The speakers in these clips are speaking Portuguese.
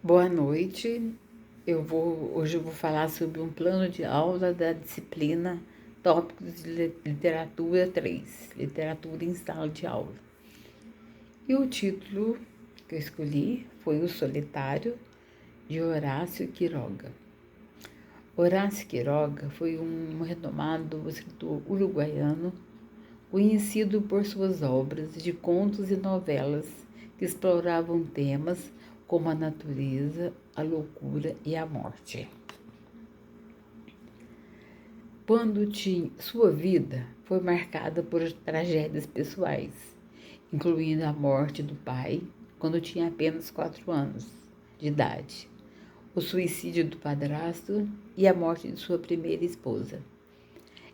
Boa noite. Hoje eu vou falar sobre um plano de aula da disciplina Tópicos de Literatura 3, Literatura em Sala de Aula. E o título que eu escolhi foi O Solitário, de Horácio Quiroga. Horácio Quiroga foi um renomado escritor uruguaiano, conhecido por suas obras de contos e novelas que exploravam temas como a natureza, a loucura e a morte. Sua vida foi marcada por tragédias pessoais, incluindo a morte do pai quando tinha apenas 4 anos de idade, o suicídio do padrasto e a morte de sua primeira esposa.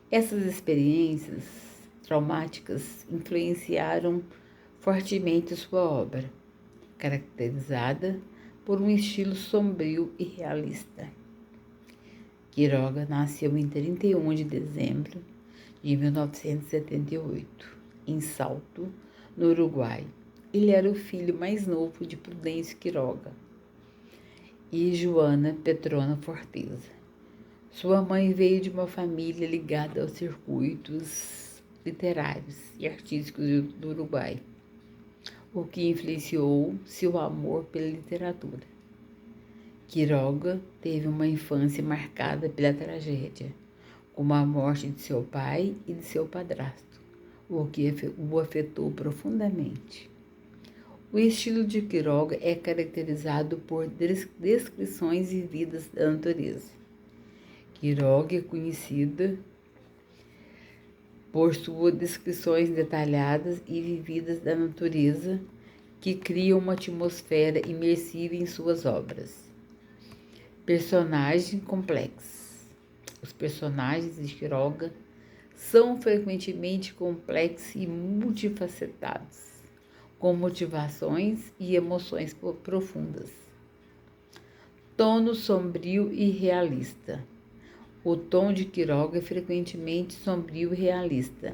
Essas experiências traumáticas influenciaram fortemente sua obra, caracterizada por um estilo sombrio e realista. Quiroga nasceu em 31 de dezembro de 1978, em Salto, no Uruguai. Ele era o filho mais novo de Prudêncio Quiroga e Joana Petrona Forteza. Sua mãe veio de uma família ligada aos circuitos literários e artísticos do Uruguai, o que influenciou seu amor pela literatura. Quiroga teve uma infância marcada pela tragédia, como a morte de seu pai e de seu padrasto, o que o afetou profundamente. O estilo de Quiroga é caracterizado por descrições vividas da natureza. Quiroga é conhecida por suas descrições detalhadas e vividas da natureza, que criam uma atmosfera imersiva em suas obras. Personagem complexo. Os personagens de Quiroga são frequentemente complexos e multifacetados, com motivações e emoções profundas. Tono sombrio e realista. O tom de Quiroga é frequentemente sombrio e realista,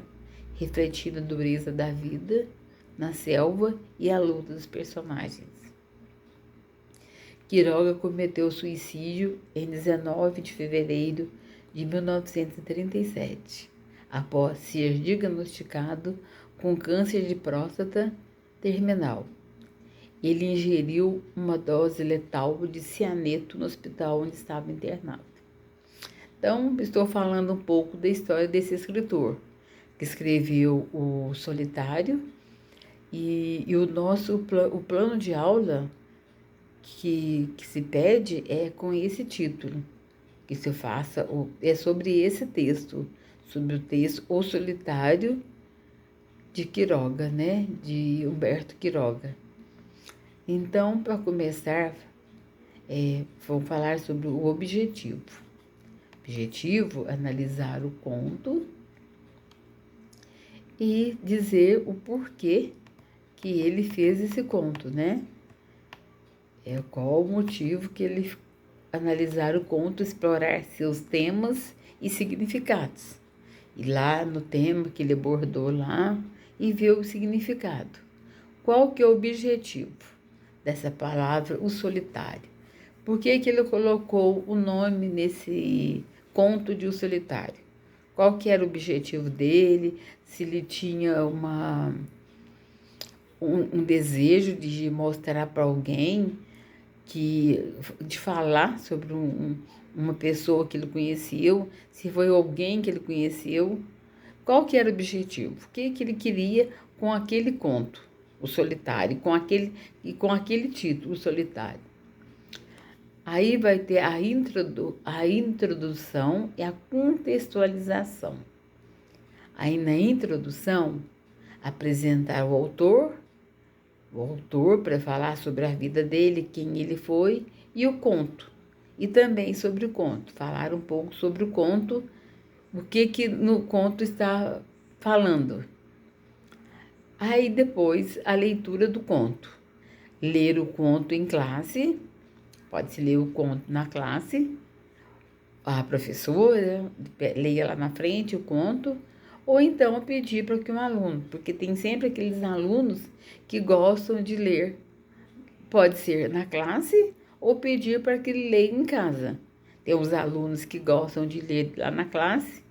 refletindo a dureza da vida na selva e a luta dos personagens. Quiroga cometeu suicídio em 19 de fevereiro de 1937, após ser diagnosticado com câncer de próstata terminal. Ele ingeriu uma dose letal de cianeto no hospital onde estava internado. Então, estou falando um pouco da história desse escritor, que escreveu O Solitário, e o plano de aula que se pede é com esse título, que se faça, é sobre esse texto, sobre o texto O Solitário, de Quiroga, né? De Humberto Quiroga. Então, para começar, vamos falar sobre o objetivo. Objetivo, analisar o conto e dizer o porquê que ele fez esse conto, né? Qual o motivo que ele analisar o conto, explorar seus temas e significados. E lá no tema que ele abordou lá e ver o significado. Qual que é o objetivo dessa palavra, o solitário? Por que ele colocou o nome nesse conto de O Solitário? Qual que era o objetivo dele? Se ele tinha um desejo de mostrar para alguém, de falar sobre uma pessoa que ele conheceu, se foi alguém que ele conheceu, qual que era o objetivo? O que ele queria com aquele conto, O Solitário, com aquele título, O Solitário. Aí vai ter a introdução e a contextualização. Aí na introdução, apresentar o autor para falar sobre a vida dele, quem ele foi, e o conto. E também sobre o conto, falar um pouco sobre o conto, o que no conto está falando. Aí depois a leitura do conto. Ler o conto em classe, pode-se ler o conto na classe, a professora leia lá na frente o conto, ou então pedir para que um aluno, porque tem sempre aqueles alunos que gostam de ler, pode ser na classe ou pedir para que ele leia em casa. Tem os alunos que gostam de ler lá na classe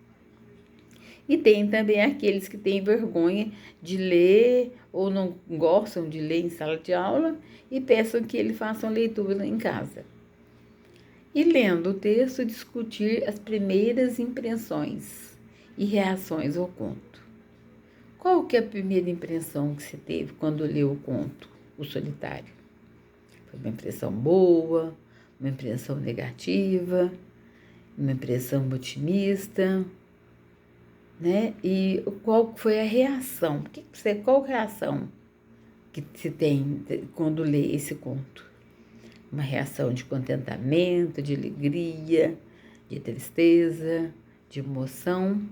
e tem também aqueles que têm vergonha de ler ou não gostam de ler em sala de aula e peçam que ele faça uma leitura em casa. E lendo o texto, discutir as primeiras impressões e reações ao conto. Qual que é a primeira impressão que você teve quando leu o conto, O Solitário? Foi uma impressão boa, uma impressão negativa, uma impressão otimista, né? E qual foi a reação? Qual reação que se tem quando lê esse conto? Uma reação de contentamento, de alegria, de tristeza, de emoção.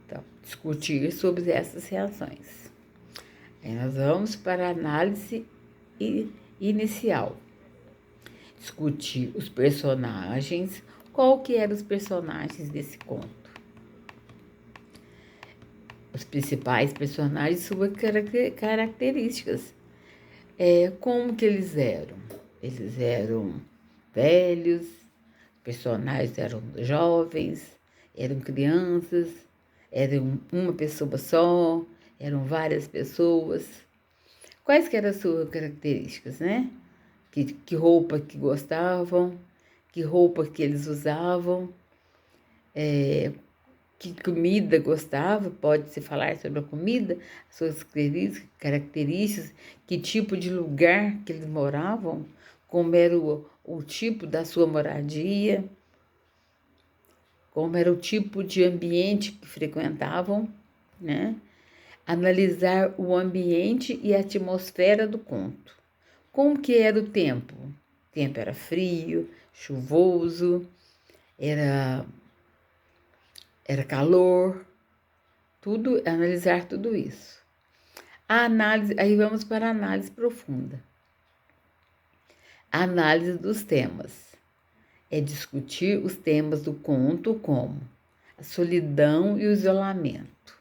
Então, discutir sobre essas reações. Aí nós vamos para a análise inicial. Discutir os personagens. Qual que eram os personagens desse conto? Os principais personagens, suas características. Como que eles eram? Eles eram velhos, personagens eram jovens, eram crianças, eram uma pessoa só, eram várias pessoas. Quais que eram as suas características, né? Que roupa que gostavam, que roupa que eles usavam, que comida gostava, pode-se falar sobre a comida, suas características, que tipo de lugar que eles moravam, como era o tipo da sua moradia, como era o tipo de ambiente que frequentavam, né? Analisar o ambiente e a atmosfera do conto. Como que era o tempo? O tempo era frio, chuvoso, era calor, analisar tudo isso. A análise, aí vamos para a análise profunda. A análise dos temas. É discutir os temas do conto como a solidão e o isolamento.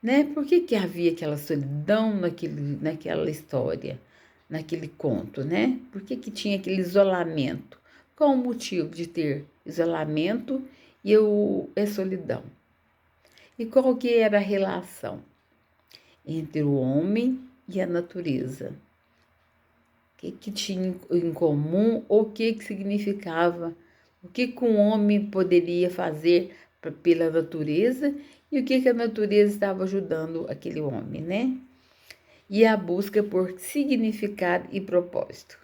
Né? Por que havia aquela solidão naquela história, naquele conto, né? Por que tinha aquele isolamento? Qual o motivo de ter isolamento e a solidão? E qual que era a relação entre o homem e a natureza? O que tinha em comum ou o que significava? O que um homem poderia fazer pela natureza e o que a natureza estava ajudando aquele homem, né? E a busca por significado e propósito.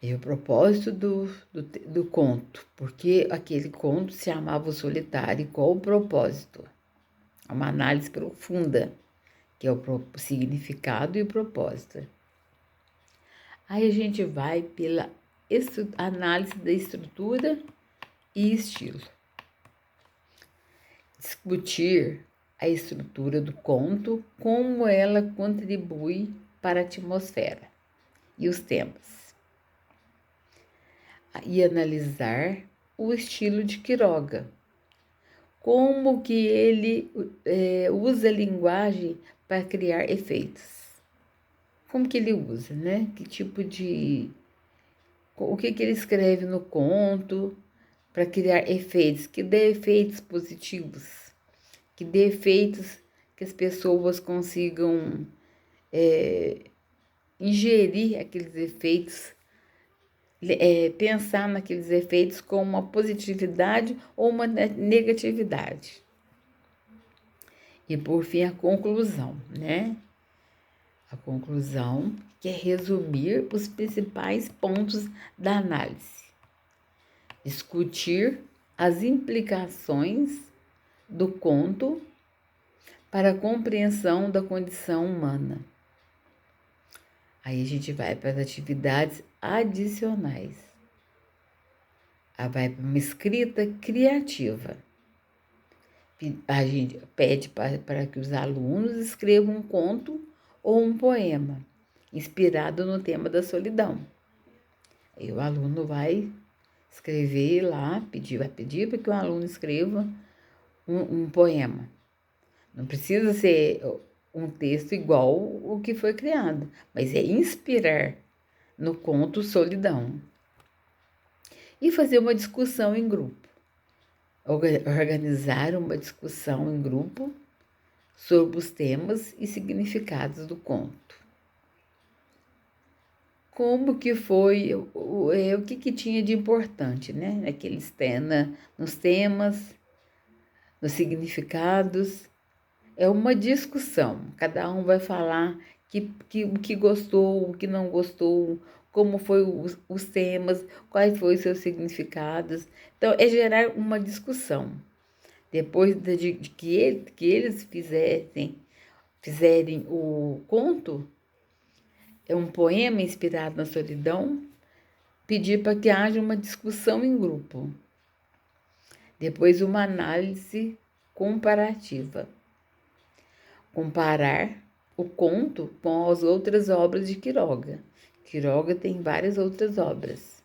E o propósito do conto, porque aquele conto se chamava O Solitário, e qual o propósito? É uma análise profunda, que é o significado e o propósito. Aí a gente vai pela análise da estrutura e estilo. Discutir a estrutura do conto, como ela contribui para a atmosfera e os temas. E analisar o estilo de Quiroga, como que ele usa a linguagem para criar efeitos. Como que ele usa, né? Que tipo de... O que ele escreve no conto para criar efeitos, que dê efeitos positivos, que dê efeitos que as pessoas consigam ingerir aqueles efeitos, pensar naqueles efeitos com uma positividade ou uma negatividade. E por fim a conclusão, né? A conclusão que é resumir os principais pontos da análise. Discutir as implicações do conto para a compreensão da condição humana. Aí a gente vai para as atividades adicionais. Aí vai para uma escrita criativa. A gente pede para que os alunos escrevam um conto ou um poema inspirado no tema da solidão. Aí o aluno vai escrever lá, vai pedir para que o aluno escreva um poema. Não precisa ser um texto igual o que foi criado, mas é inspirar, no conto Solidão. E fazer uma discussão em grupo. Organizar uma discussão em grupo sobre os temas e significados do conto. Como que foi, o que tinha de importante, né? Nos temas, nos significados. É uma discussão, cada um vai falar o que gostou, o que não gostou, como foi os temas, quais foram os seus significados. Então, é gerar uma discussão. Depois de que eles fizerem o conto, é um poema inspirado na solidão, pedir para que haja uma discussão em grupo. Depois, uma análise comparativa. Comparar o conto com as outras obras de Quiroga. Quiroga tem várias outras obras.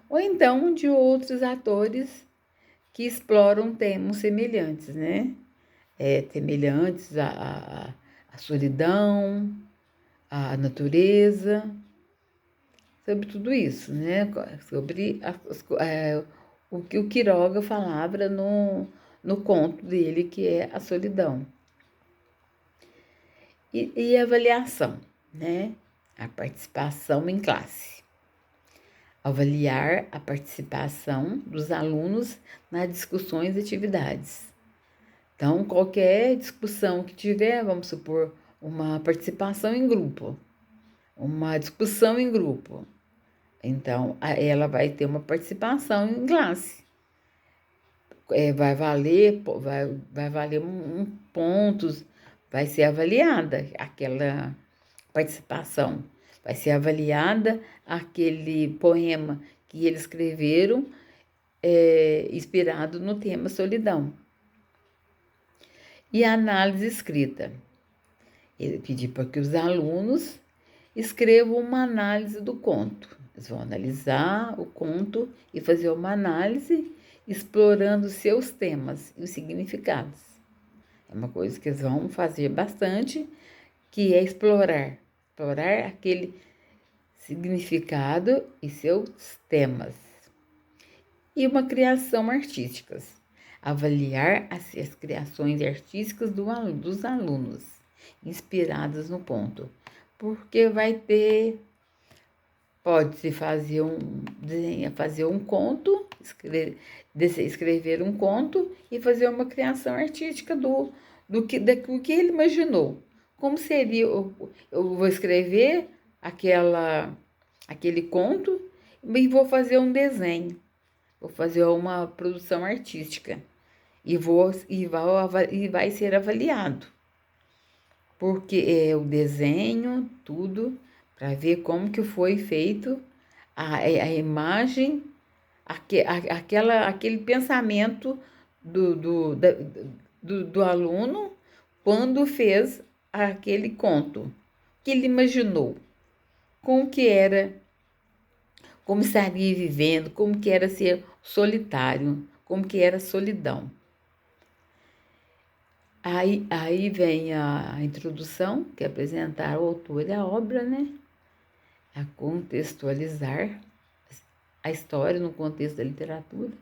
Ou então de outros autores que exploram temas semelhantes, né? Semelhantes à solidão, à natureza, sobre tudo isso, né? Sobre o que o Quiroga falava no conto dele, que é a solidão. E avaliação, né? A participação em classe. Avaliar a participação dos alunos nas discussões e atividades. Então, qualquer discussão que tiver, vamos supor, uma participação em grupo, uma discussão em grupo. Então, ela vai ter uma participação em classe. Vai valer pontos, vai ser avaliada aquela participação. Vai ser avaliada aquele poema que eles escreveram, inspirado no tema solidão. E a análise escrita. Ele pediu para que os alunos escrevam uma análise do conto. Eles vão analisar o conto e fazer uma análise explorando seus temas e os significados. É uma coisa que eles vão fazer bastante, que é explorar aquele significado e seus temas. E uma criação artística. Avaliar as criações artísticas dos alunos, inspiradas no conto. Porque pode-se fazer um conto, escrever um conto e fazer uma criação artística do que ele imaginou. Como seria, eu vou escrever aquele conto e vou fazer um desenho, vou fazer uma produção artística e vai ser avaliado. Porque é o desenho, tudo, para ver como que foi feito a imagem, aquele pensamento do aluno quando fez aquele conto, que ele imaginou, como estaria vivendo, como que era ser solitário, como que era a solidão. Aí vem a introdução, que é apresentar o autor e a obra, né? A contextualizar a história no contexto da literatura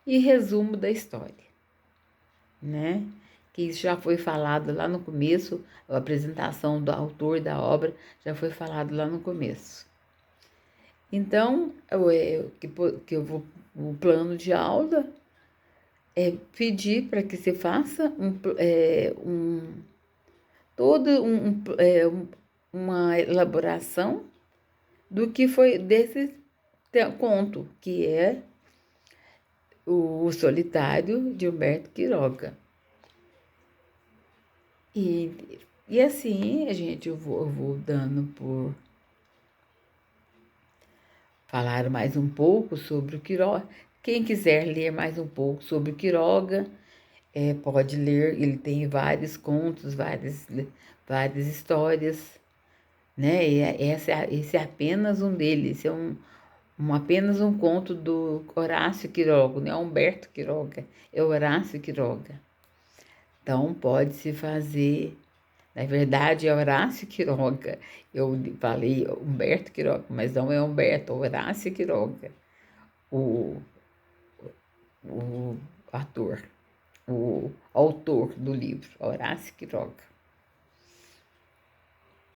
e resumo da história, né? Que isso já foi falado lá no começo, a apresentação do autor e da obra já foi falado lá no começo. Então, o plano de aula é pedir para que se faça uma elaboração do que foi desse conto, que é o Solitário, de Humberto Quiroga. E assim, eu vou dando por falar mais um pouco sobre o Quiroga. Quem quiser ler mais um pouco sobre o Quiroga, pode ler. Ele tem vários contos, várias histórias, né? Esse é apenas um deles. Esse é apenas um conto do Horácio Quiroga, não é Humberto Quiroga, é Horácio Quiroga. Então, pode-se fazer Na verdade, é Horácio Quiroga. Eu falei Humberto Quiroga, mas não é Humberto, é Horácio Quiroga, o, o ator, o autor do livro, Horácio Quiroga.